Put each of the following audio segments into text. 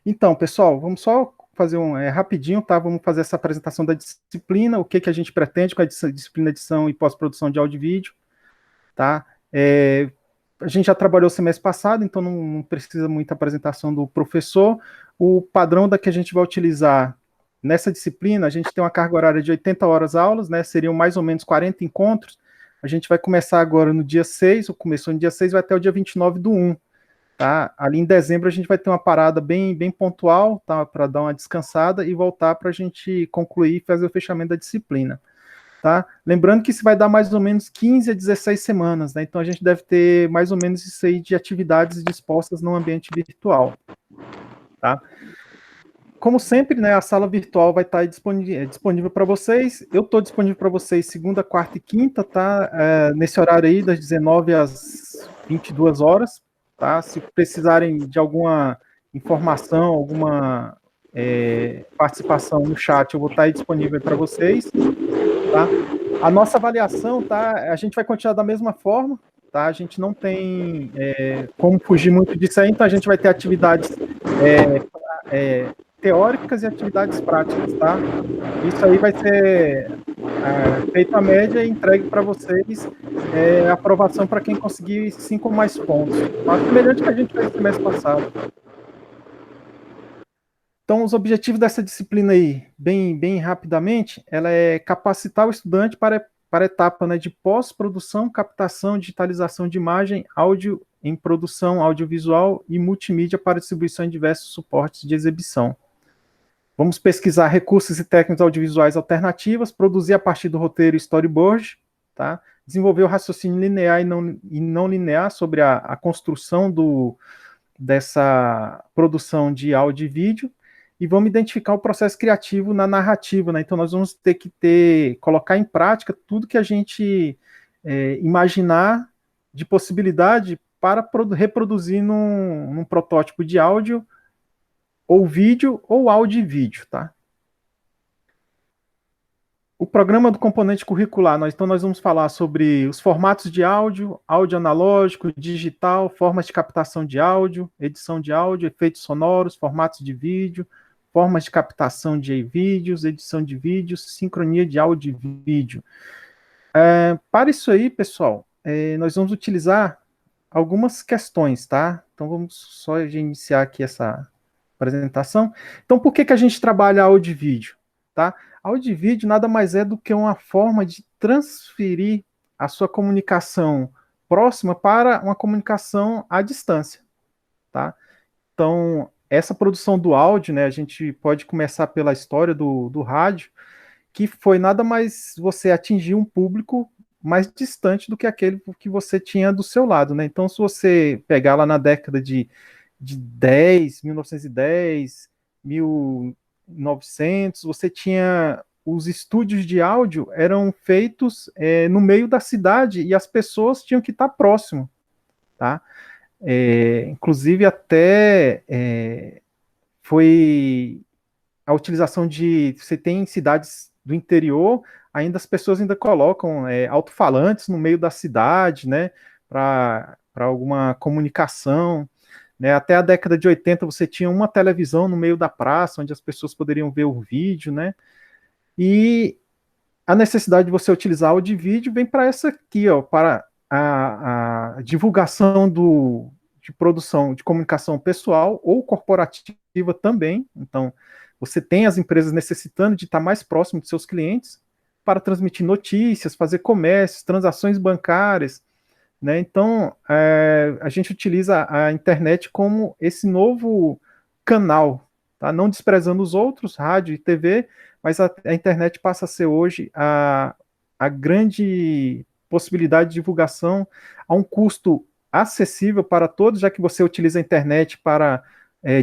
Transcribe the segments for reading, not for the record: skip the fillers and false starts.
Então, pessoal, vamos só fazer rapidinho, tá? Vamos fazer essa apresentação da disciplina, o que que a gente pretende com a disciplina edição e pós-produção de áudio e vídeo, tá? A gente já trabalhou semestre passado, então não precisa muita apresentação do professor. O padrão da que a gente vai utilizar nessa disciplina, a gente tem uma carga horária de 80 horas aulas, né? Seriam mais ou menos 40 encontros. A gente vai começar agora no dia 6, ou começou no dia 6, vai até o dia 29 do 1. Tá? Ali em dezembro a gente vai ter uma parada bem pontual, tá? Para dar uma descansada e voltar para a gente concluir e fazer o fechamento da disciplina. Tá? Lembrando que isso vai dar mais ou menos 15 a 16 semanas, né? Então a gente deve ter mais ou menos isso aí de atividades dispostas no ambiente virtual. Tá? Como sempre, né, a sala virtual vai estar disponível para vocês. Eu estou disponível para vocês segunda, quarta e quinta, tá? Nesse horário aí, das 19 às 22 horas, tá? Se precisarem de alguma informação, alguma participação no chat, eu vou estar aí disponível para vocês, tá? A nossa avaliação, tá? A gente vai continuar da mesma forma, tá? A gente não tem como fugir muito disso aí, então a gente vai ter atividades teóricas e atividades práticas, tá? Isso aí vai ser feito a média e entregue para vocês aprovação para quem conseguir 5 ou mais pontos. Semelhante que a gente fez no mês passado. Então, os objetivos dessa disciplina aí, bem rapidamente, ela é capacitar o estudante para a etapa, né, de pós-produção, captação, digitalização de imagem, áudio em produção audiovisual e multimídia para distribuição em diversos suportes de exibição. Vamos pesquisar recursos e técnicas audiovisuais alternativas, produzir a partir do roteiro storyboard, tá? Desenvolver o raciocínio linear e não linear sobre a construção dessa produção de áudio e vídeo, e vamos identificar o processo criativo na narrativa, né? Então nós vamos ter que colocar em prática tudo que a gente imaginar de possibilidade para reproduzir num protótipo de áudio ou vídeo ou áudio e vídeo, tá? O programa do componente curricular, então nós vamos falar sobre os formatos de áudio, áudio analógico, digital, formas de captação de áudio, edição de áudio, efeitos sonoros, formatos de vídeo, formas de captação de vídeos, edição de vídeos, sincronia de áudio e vídeo. Para isso aí, pessoal, nós vamos utilizar algumas questões, tá? Então vamos só iniciar aqui essa apresentação. Então, por que a gente trabalha áudio e vídeo? Tá? Áudio e vídeo nada mais é do que uma forma de transferir a sua comunicação próxima para uma comunicação à distância. Tá? Então, essa produção do áudio, né, a gente pode começar pela história do rádio, que foi nada mais você atingir um público mais distante do que aquele que você tinha do seu lado. Né? Então, se você pegar lá na década de 10, 1910, 1900, você tinha os estúdios de áudio eram feitos no meio da cidade e as pessoas tinham que estar próximo, tá? Inclusive até foi a utilização de você tem cidades do interior, ainda as pessoas ainda colocam alto-falantes no meio da cidade, né? Para alguma comunicação. Né? Até a década de 80 você tinha uma televisão no meio da praça, onde as pessoas poderiam ver o vídeo, né? E a necessidade de você utilizar áudio e vídeo vem para essa aqui, ó, para a divulgação de produção de comunicação pessoal ou corporativa também. Então, você tem as empresas necessitando de estar mais próximo de seus clientes para transmitir notícias, fazer comércios, transações bancárias, né? Então, a gente utiliza a internet como esse novo canal, tá? Não desprezando os outros, rádio e TV, mas a internet passa a ser hoje a grande possibilidade de divulgação a um custo acessível para todos, já que você utiliza a internet para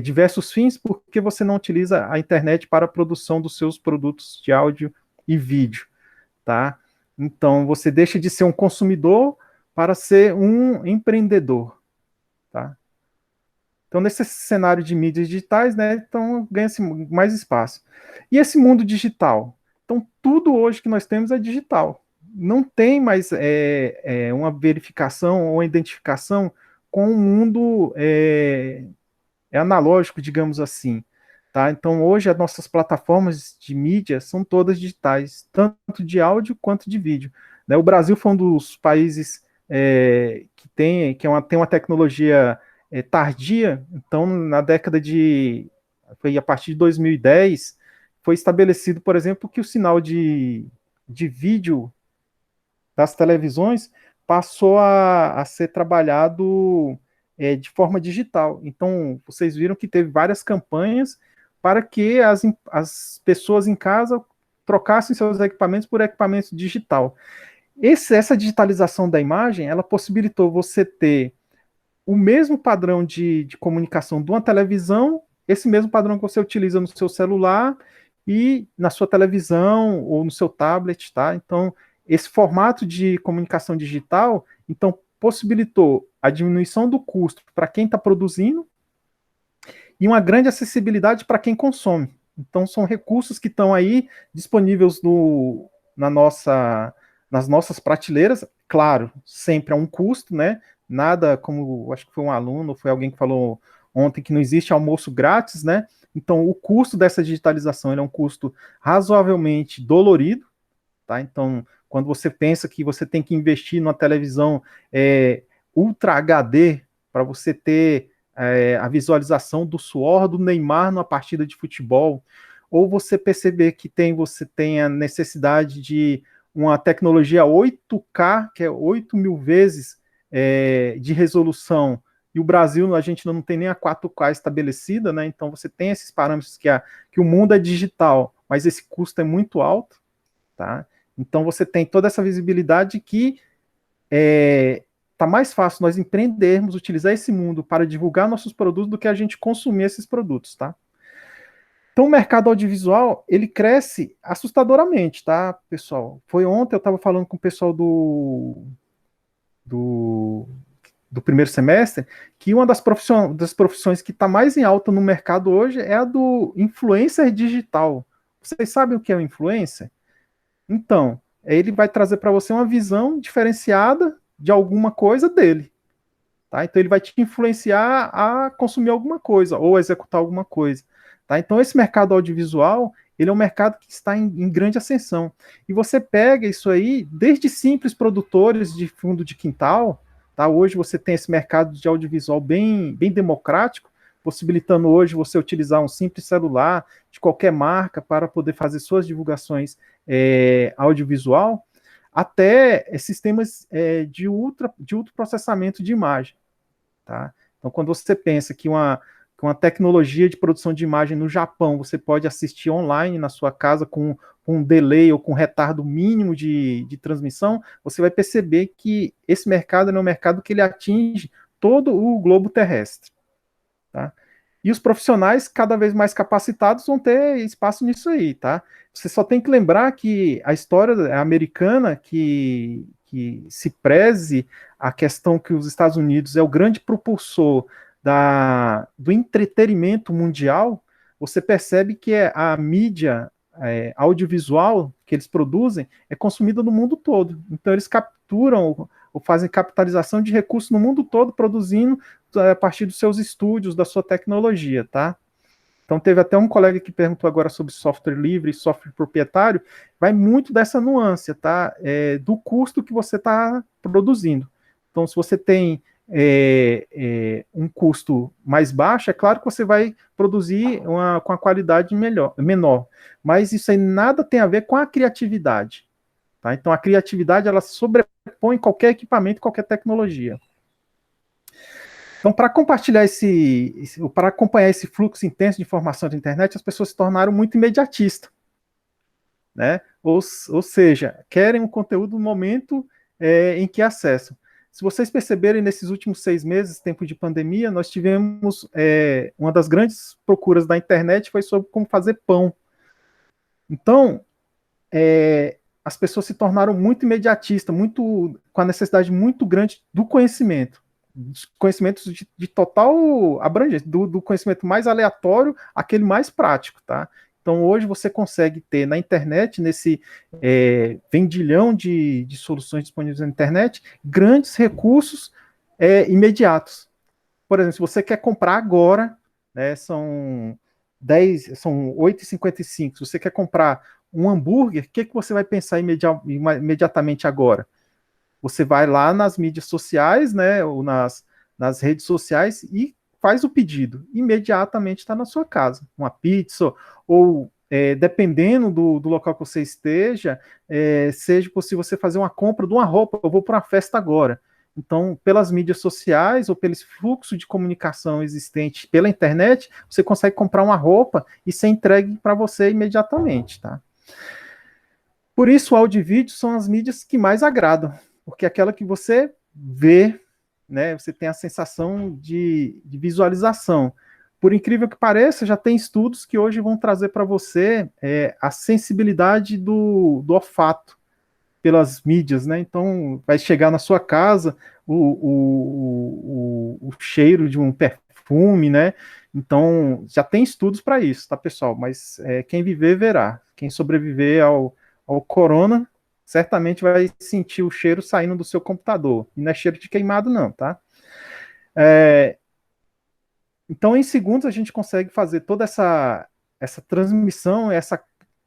diversos fins, porque você não utiliza a internet para a produção dos seus produtos de áudio e vídeo, tá? Então, você deixa de ser um consumidor para ser um empreendedor, tá? Então, nesse cenário de mídias digitais, né, então ganha-se mais espaço. E esse mundo digital? Então, tudo hoje que nós temos é digital. Não tem mais uma verificação ou identificação com o mundo é analógico, digamos assim. Tá? Então, hoje, as nossas plataformas de mídia são todas digitais, tanto de áudio quanto de vídeo. Né? O Brasil foi um dos países tem uma tecnologia tardia, então, na década de. Foi a partir de 2010, foi estabelecido, por exemplo, que o sinal de vídeo das televisões passou a ser trabalhado de forma digital. Então, vocês viram que teve várias campanhas para que as pessoas em casa trocassem seus equipamentos por equipamentos digital. Essa digitalização da imagem, ela possibilitou você ter o mesmo padrão de comunicação de uma televisão, esse mesmo padrão que você utiliza no seu celular e na sua televisão ou no seu tablet, tá? Então, esse formato de comunicação digital, então, possibilitou a diminuição do custo para quem está produzindo e uma grande acessibilidade para quem consome. Então, são recursos que estão aí disponíveis nas nossas prateleiras, claro, sempre a um custo, né? Nada como, acho que foi um aluno, foi alguém que falou ontem que não existe almoço grátis, né? Então, o custo dessa digitalização é um custo razoavelmente dolorido, tá? Então, quando você pensa que você tem que investir numa televisão Ultra HD para você ter a visualização do suor do Neymar numa partida de futebol, ou você perceber que você tem a necessidade de uma tecnologia 8K, que é 8.000 vezes de resolução, e o Brasil, a gente não tem nem a 4K estabelecida, né? Então você tem esses parâmetros que o mundo é digital, mas esse custo é muito alto, tá? Então você tem toda essa visibilidade que tá mais fácil nós empreendermos, utilizar esse mundo para divulgar nossos produtos do que a gente consumir esses produtos, tá? Então o mercado audiovisual, ele cresce assustadoramente, tá, pessoal? Foi ontem, eu estava falando com o pessoal do, do primeiro semestre, que uma das profissões que está mais em alta no mercado hoje é a do influencer digital. Vocês sabem o que é o influencer? Então, ele vai trazer para você uma visão diferenciada de alguma coisa dele. Tá? Então, ele vai te influenciar a consumir alguma coisa ou a executar alguma coisa. Tá? Então, esse mercado audiovisual, ele é um mercado que está em grande ascensão. E você pega isso aí, desde simples produtores de fundo de quintal, tá? Hoje você tem esse mercado de audiovisual bem democrático, possibilitando hoje você utilizar um simples celular de qualquer marca para poder fazer suas divulgações audiovisual, até sistemas de ultraprocessamento de imagem. Tá? Então, quando você pensa que uma tecnologia de produção de imagem no Japão, você pode assistir online na sua casa com um delay ou com retardo mínimo de transmissão, você vai perceber que esse mercado é um mercado que ele atinge todo o globo terrestre. Tá? E os profissionais cada vez mais capacitados vão ter espaço nisso aí, tá? Você só tem que lembrar que a história americana que se preze a questão que os Estados Unidos é o grande propulsor do entretenimento mundial, você percebe que a mídia audiovisual que eles produzem é consumida no mundo todo. Então eles capturam ou fazem capitalização de recursos no mundo todo, produzindo a partir dos seus estúdios, da sua tecnologia, tá? Então teve até um colega que perguntou agora sobre software livre e software proprietário, vai muito dessa nuance, tá? Do custo que você está produzindo. Então se você tem um custo mais baixo, é claro que você vai produzir com a qualidade menor, mas isso aí nada tem a ver com a criatividade, tá? Então a criatividade ela sobrepõe qualquer equipamento, qualquer tecnologia. Então, para para acompanhar esse fluxo intenso de informação da internet, as pessoas se tornaram muito imediatistas, né? Ou seja, querem um conteúdo no momento em que acessam. Se vocês perceberem, nesses últimos 6 meses, tempo de pandemia, nós tivemos uma das grandes procuras da internet foi sobre como fazer pão. Então, as pessoas se tornaram muito imediatistas, com a necessidade muito grande do conhecimento. Dos conhecimentos de total abrangência, do conhecimento mais aleatório àquele mais prático, tá? Então, hoje você consegue ter na internet, nesse vendilhão de soluções disponíveis na internet, grandes recursos imediatos. Por exemplo, se você quer comprar agora né? São 8h55. Se você quer comprar um hambúrguer, o que você vai pensar imediatamente agora? Você vai lá nas mídias sociais, né, ou nas redes sociais e faz o pedido. Imediatamente está na sua casa. Uma pizza, ou dependendo do local que você esteja, seja possível você fazer uma compra de uma roupa. Eu vou para uma festa agora. Então, pelas mídias sociais ou pelo fluxo de comunicação existente pela internet, você consegue comprar uma roupa e ser entregue para você imediatamente, tá? Por isso, o áudio e vídeo são as mídias que mais agradam, porque é aquela que você vê, né, você tem a sensação de visualização. Por incrível que pareça, já tem estudos que hoje vão trazer para você a sensibilidade do olfato pelas mídias, né? Então, vai chegar na sua casa o cheiro de um perfume, né? Então, já tem estudos para isso, tá, pessoal? Mas quem viver, verá. Quem sobreviver ao corona, certamente vai sentir o cheiro saindo do seu computador. E não é cheiro de queimado, não, tá? Então, em segundos, a gente consegue fazer toda essa transmissão, essa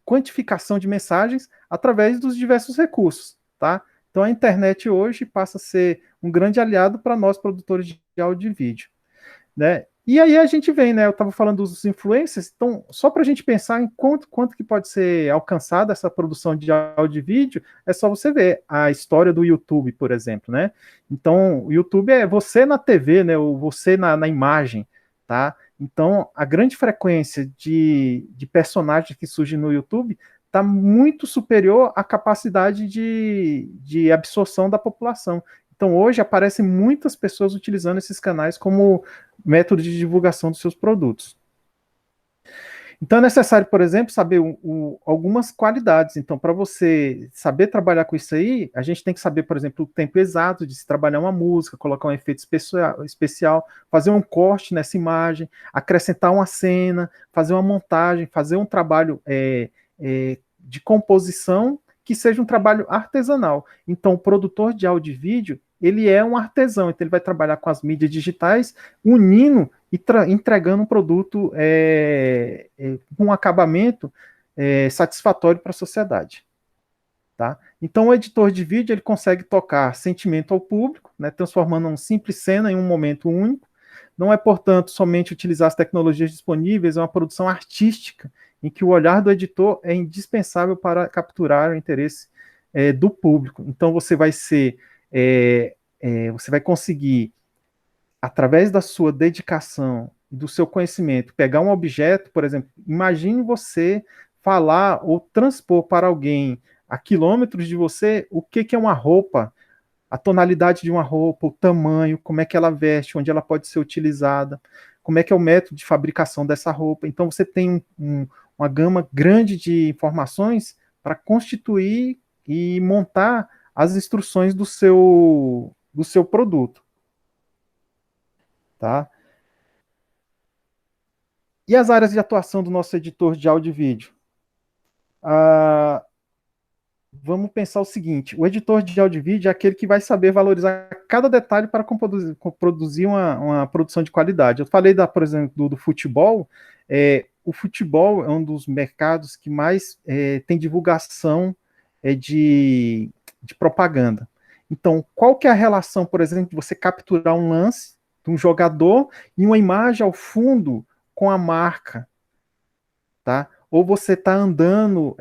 quantificação de mensagens através dos diversos recursos, tá? Então, a internet hoje passa a ser um grande aliado para nós, produtores de áudio e vídeo, né? E aí a gente vem, né? Eu estava falando dos influencers, então, só para a gente pensar em quanto que pode ser alcançada essa produção de áudio e vídeo, é só você ver a história do YouTube, por exemplo, né? Então, o YouTube é você na TV, né? Ou você na imagem, tá? Então, a grande frequência de personagens que surgem no YouTube está muito superior à capacidade de absorção da população. Então, hoje aparecem muitas pessoas utilizando esses canais como método de divulgação dos seus produtos. Então, é necessário, por exemplo, saber algumas qualidades. Então, para você saber trabalhar com isso aí, a gente tem que saber, por exemplo, o tempo exato de se trabalhar uma música, colocar um efeito especial, fazer um corte nessa imagem, acrescentar uma cena, fazer uma montagem, fazer um trabalho de composição que seja um trabalho artesanal. Então, o produtor de áudio e vídeo, ele é um artesão, então ele vai trabalhar com as mídias digitais, unindo e entregando um produto com um acabamento satisfatório para a sociedade. Tá? Então, o editor de vídeo ele consegue tocar sentimento ao público, né, transformando uma simples cena em um momento único. Não é, portanto, somente utilizar as tecnologias disponíveis, é uma produção artística em que o olhar do editor é indispensável para capturar o interesse do público. Então, você vai você vai conseguir, através da sua dedicação e do seu conhecimento, pegar um objeto, por exemplo, imagine você falar ou transpor para alguém a quilômetros de você o que é uma roupa, a tonalidade de uma roupa, o tamanho, como é que ela veste, onde ela pode ser utilizada, como é que é o método de fabricação dessa roupa. Então você tem uma gama grande de informações para constituir e montar as instruções do seu produto, tá? E as áreas de atuação do nosso editor de áudio e vídeo? Ah, vamos pensar o seguinte: o editor de áudio e vídeo é aquele que vai saber valorizar cada detalhe para produzir uma produção de qualidade. Eu falei, por exemplo, do futebol. O futebol é um dos mercados que mais tem divulgação de propaganda. Então, qual que é a relação, por exemplo, de você capturar um lance de um jogador e uma imagem ao fundo com a marca, tá? Ou você está andando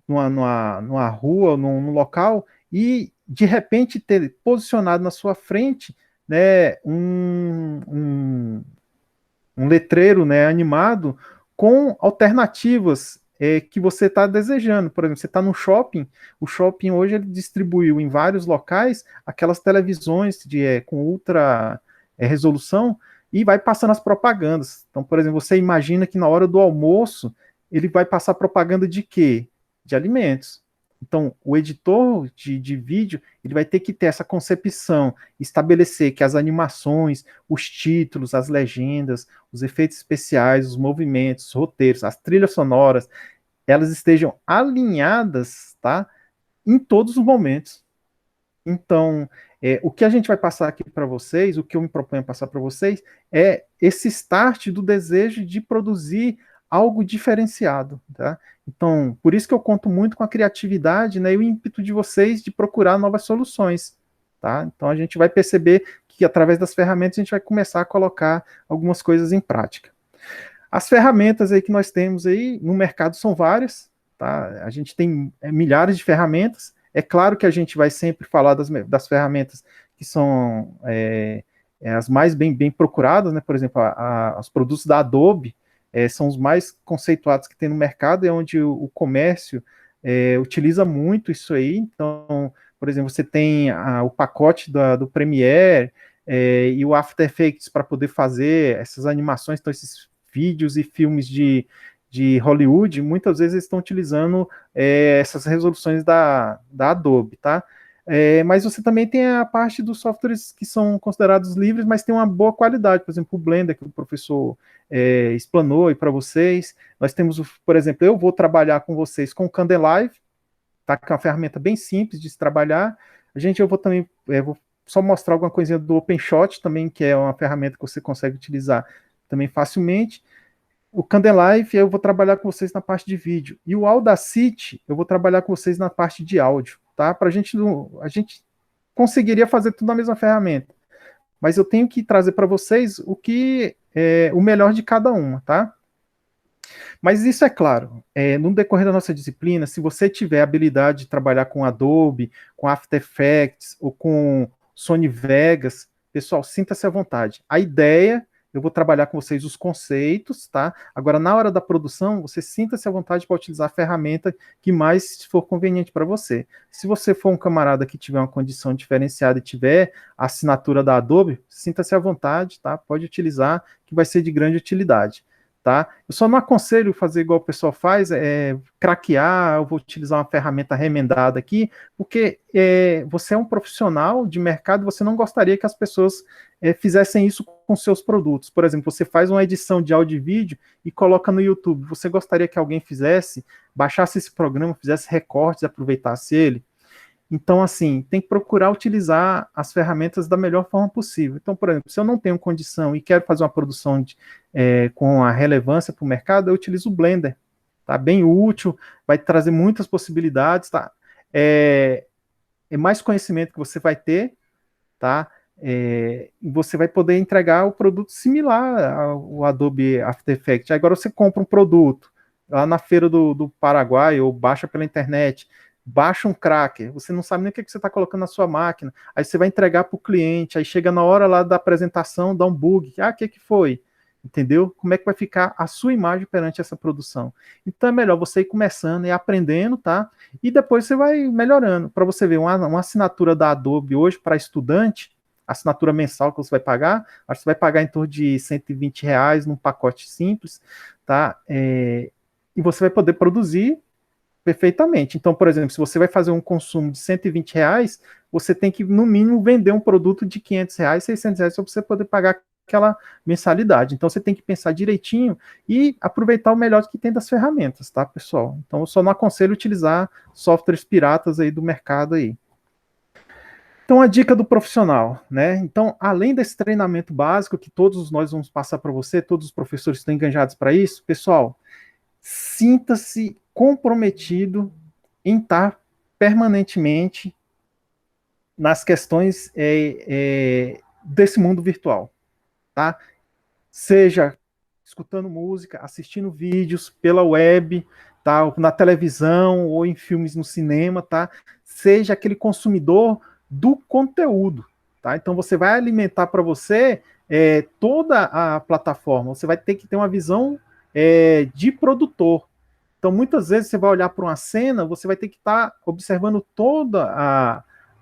numa rua, num local, e de repente ter posicionado na sua frente, né, um letreiro, né, animado com alternativas que você está desejando. Por exemplo, você está no shopping, o shopping hoje ele distribuiu em vários locais aquelas televisões com ultra resolução e vai passando as propagandas. Então, por exemplo, você imagina que na hora do almoço ele vai passar propaganda de quê? De alimentos. Então, o editor de vídeo ele vai ter que ter essa concepção, estabelecer que as animações, os títulos, as legendas, os efeitos especiais, os movimentos, os roteiros, as trilhas sonoras, elas estejam alinhadas, tá? Em todos os momentos. Então, o que a gente vai passar aqui para vocês, o que eu me proponho passar para vocês, é esse start do desejo de produzir algo diferenciado, tá? Então, por isso que eu conto muito com a criatividade, né, e o ímpeto de vocês de procurar novas soluções, tá? Então, a gente vai perceber que através das ferramentas a gente vai começar a colocar algumas coisas em prática. As ferramentas aí que nós temos aí no mercado são várias, tá? A gente tem milhares de ferramentas. É claro que a gente vai sempre falar das ferramentas que são as mais bem procuradas, né? Por exemplo, os produtos da Adobe são os mais conceituados que tem no mercado, é onde o comércio utiliza muito isso aí. Então, por exemplo, você tem o pacote do Premiere e o After Effects para poder fazer essas animações, então esses vídeos e filmes de Hollywood, muitas vezes eles estão utilizando essas resoluções da Adobe, tá? Mas você também tem a parte dos softwares que são considerados livres, mas tem uma boa qualidade, por exemplo, o Blender, que o professor explanou aí para vocês. Nós temos, por exemplo, eu vou trabalhar com vocês com o Kdenlive, tá? Que é uma ferramenta bem simples de se trabalhar. Eu vou também, vou só mostrar alguma coisinha do OpenShot também, que é uma ferramenta que você consegue utilizar também facilmente. O Kdenlive eu vou trabalhar com vocês na parte de vídeo. E o Audacity eu vou trabalhar com vocês na parte de áudio, tá? A gente conseguiria fazer tudo na mesma ferramenta. Mas eu tenho que trazer para vocês o que é o melhor de cada uma, tá? Mas isso é claro, no decorrer da nossa disciplina, se você tiver habilidade de trabalhar com Adobe, com After Effects ou com Sony Vegas, pessoal, sinta-se à vontade. A ideia, eu vou trabalhar com vocês os conceitos, tá? Agora, na hora da produção, você sinta-se à vontade para utilizar a ferramenta que mais for conveniente para você. Se você for um camarada que tiver uma condição diferenciada e tiver a assinatura da Adobe, sinta-se à vontade, tá? Pode utilizar, que vai ser de grande utilidade. Tá? Eu só não aconselho fazer igual o pessoal faz, craquear, eu vou utilizar uma ferramenta remendada aqui, porque você é um profissional de mercado, você não gostaria que as pessoas fizessem isso com seus produtos. Por exemplo, você faz uma edição de áudio e vídeo e coloca no YouTube. Você gostaria que alguém fizesse, baixasse esse programa, fizesse recortes, aproveitasse ele? Então, assim, tem que procurar utilizar as ferramentas da melhor forma possível. Então, por exemplo, se eu não tenho condição e quero fazer uma produção com a relevância para o mercado, eu utilizo o Blender. Tá bem útil, vai trazer muitas possibilidades, tá? É mais conhecimento que você vai ter, tá? E você vai poder entregar o produto similar ao Adobe After Effects. Agora você compra um produto lá na feira do Paraguai ou baixa pela internet, baixa um cracker, você não sabe nem o que você está colocando na sua máquina, aí você vai entregar para o cliente, aí chega na hora lá da apresentação, dá um bug, o que foi? Entendeu? Como é que vai ficar a sua imagem perante essa produção? Então é melhor você ir começando e aprendendo, tá? E depois você vai melhorando. Para você ver, uma assinatura da Adobe hoje para estudante, assinatura mensal que você vai pagar, acho que você vai pagar em torno de R$ 120 num pacote simples, tá? E você vai poder produzir perfeitamente. Então, por exemplo, se você vai fazer um consumo de R$ 120, você tem que, no mínimo, vender um produto de R$ 500, R$ 600, para você poder pagar aquela mensalidade. Então, você tem que pensar direitinho e aproveitar o melhor que tem das ferramentas, tá, pessoal? Então, eu só não aconselho utilizar softwares piratas aí do mercado aí. Então, a dica do profissional, né? Então, além desse treinamento básico que todos nós vamos passar para você, todos os professores estão enganjados para isso, pessoal, sinta-se comprometido em estar permanentemente nas questões desse mundo virtual, tá? Seja escutando música, assistindo vídeos pela web, tá? Ou na televisão ou em filmes no cinema, tá? Seja aquele consumidor do conteúdo, tá? Então você vai alimentar para você toda a plataforma. Você vai ter que ter uma visão de produtor. Então, muitas vezes você vai olhar para uma cena, você vai ter que estar observando toda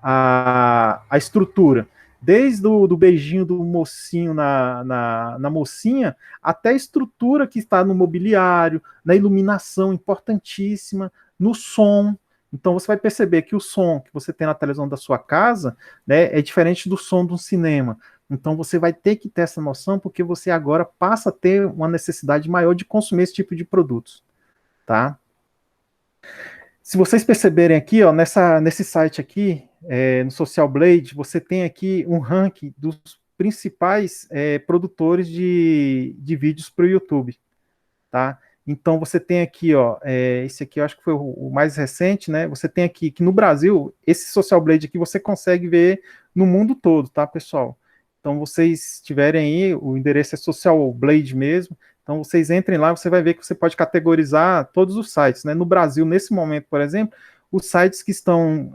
a estrutura. Desde do beijinho do mocinho na mocinha, até a estrutura que está no mobiliário, na iluminação importantíssima, no som. Então você vai perceber que o som que você tem na televisão da sua casa, né, é diferente do som de um cinema. Então você vai ter que ter essa noção, porque você agora passa a ter uma necessidade maior de consumir esse tipo de produtos. Tá? Se vocês perceberem aqui, ó, nesse site aqui, no Social Blade, você tem aqui um ranking dos principais produtores de vídeos para o YouTube, tá? Então você tem aqui, ó, esse aqui eu acho que foi o mais recente, né? Você tem aqui que no Brasil, esse Social Blade aqui você consegue ver no mundo todo, tá, pessoal? Então vocês tiverem aí, o endereço é Social Blade mesmo. Então vocês entrem lá, você vai ver que você pode categorizar todos os sites, né? No Brasil, nesse momento, por exemplo, os sites que estão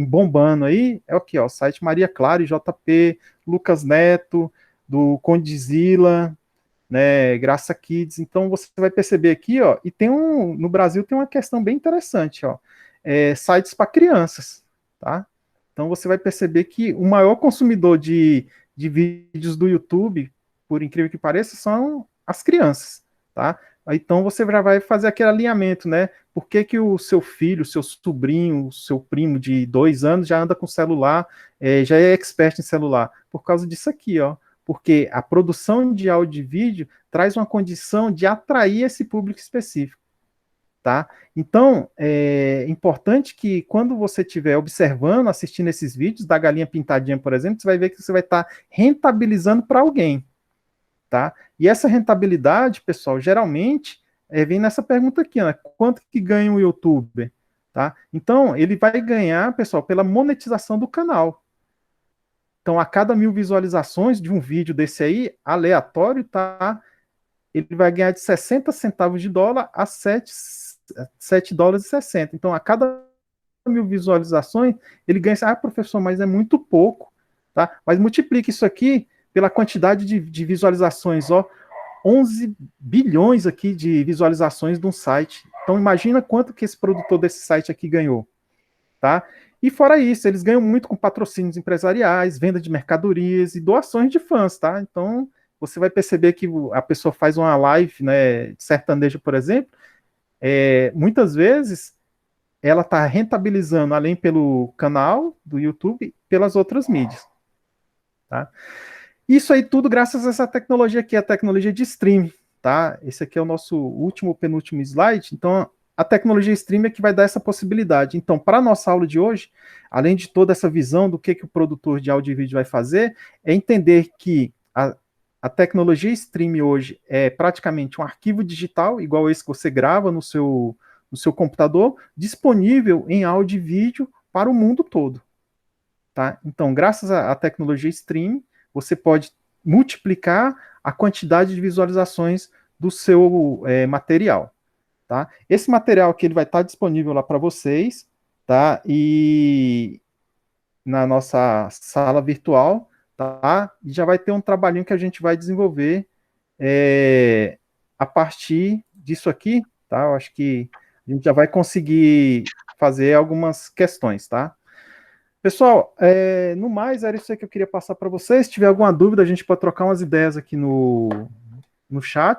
bombando aí é aqui, ó, o site Maria Clara e JP, Lucas Neto, do Condzilla, né, Graça Kids. Então você vai perceber aqui, ó, e no Brasil tem uma questão bem interessante, ó, sites para crianças, tá? Então você vai perceber que o maior consumidor de vídeos do YouTube, por incrível que pareça, são as crianças, tá? Então você já vai fazer aquele alinhamento, né? Por que, que o seu filho, seu sobrinho, seu primo de 2 anos já anda com celular, já é expert em celular? Por causa disso aqui, ó. Porque a produção de áudio e vídeo traz uma condição de atrair esse público específico, tá? Então, é importante que quando você estiver observando, assistindo esses vídeos da galinha pintadinha, por exemplo, você vai ver que você vai estar rentabilizando para alguém, tá? E essa rentabilidade, pessoal, geralmente vem nessa pergunta aqui, né? Quanto que ganha um youtuber, tá? Então, ele vai ganhar, pessoal, pela monetização do canal. Então, a cada 1.000 visualizações de um vídeo desse aí, aleatório, tá? Ele vai ganhar de 60 centavos de dólar a 7 dólares e 60. Então, a cada 1.000 visualizações, ele ganha. Ah, professor, mas é muito pouco, tá? Mas multiplique isso aqui pela quantidade de visualizações, ó. 11 bilhões aqui de visualizações de um site. Então, imagina quanto que esse produtor desse site aqui ganhou, tá? E fora isso, eles ganham muito com patrocínios empresariais, venda de mercadorias e doações de fãs, tá? Então, você vai perceber que a pessoa faz uma live, né, de sertanejo, por exemplo, muitas vezes ela está rentabilizando além pelo canal do YouTube, pelas outras mídias, tá? Isso aí tudo graças a essa tecnologia aqui, a tecnologia de streaming, tá? Esse aqui é o nosso último, penúltimo slide. Então, a tecnologia streaming é que vai dar essa possibilidade. Então, para a nossa aula de hoje, além de toda essa visão do que o produtor de áudio e vídeo vai fazer, é entender que a tecnologia streaming hoje é praticamente um arquivo digital, igual esse que você grava no seu computador, disponível em áudio e vídeo para o mundo todo, tá? Então, graças à tecnologia streaming, você pode multiplicar a quantidade de visualizações do seu material, tá? Esse material aqui ele vai estar disponível lá para vocês, tá? E na nossa sala virtual, tá? E já vai ter um trabalhinho que a gente vai desenvolver a partir disso aqui, tá? Eu acho que a gente já vai conseguir fazer algumas questões, tá? Pessoal, no mais, era isso aí que eu queria passar para vocês. Se tiver alguma dúvida, a gente pode trocar umas ideias aqui no chat,